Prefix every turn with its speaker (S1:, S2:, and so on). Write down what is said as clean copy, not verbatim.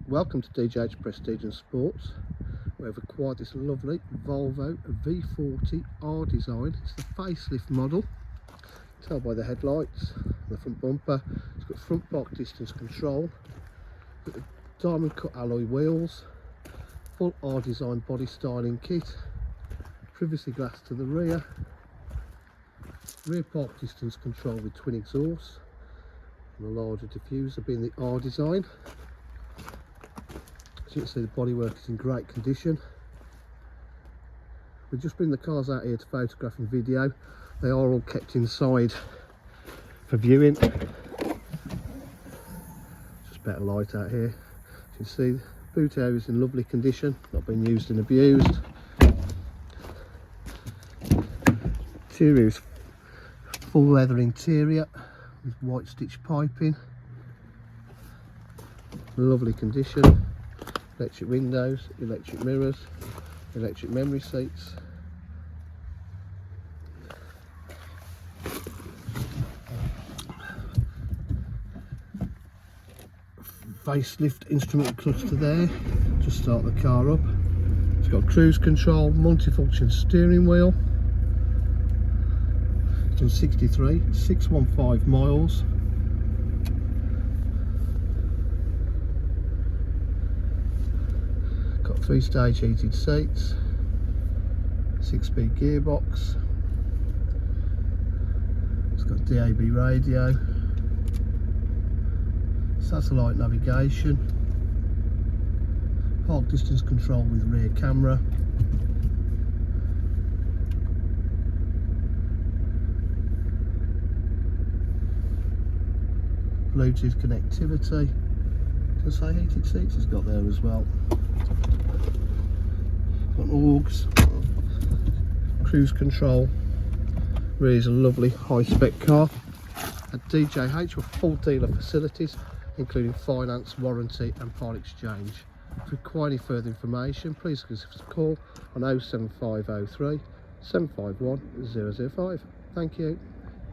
S1: Welcome to DJH Prestige and Sports. We've acquired this lovely Volvo V40 R design. It's the facelift model. Tell by the headlights, the front bumper. It's got front park distance control, got the diamond cut alloy wheels, full R design body styling kit, privacy glass to the rear park distance control with twin exhausts, and a larger diffuser being the R design. As you can see, the bodywork is in great condition. We just bring the cars out here to photograph and video. They are all kept inside for viewing. Just better light out here. As you can see, the boot area is in lovely condition, not been used and abused. Interior is full leather interior with white stitch piping. Lovely condition. Electric windows, electric mirrors, electric memory seats. Facelift instrument cluster there, just start the car up. It's got cruise control, multifunction steering wheel. It's done 615 miles. Got 3-stage heated seats, 6-speed gearbox. It's got DAB radio, satellite navigation, park distance control with rear camera, Bluetooth connectivity. Does say heated seats it's got there as well. Got AUX, cruise control. Really is a lovely high-spec car. At DJH with full dealer facilities, including finance, warranty and part exchange. If you require any further information, please give us a call on 07503 751 005. Thank you.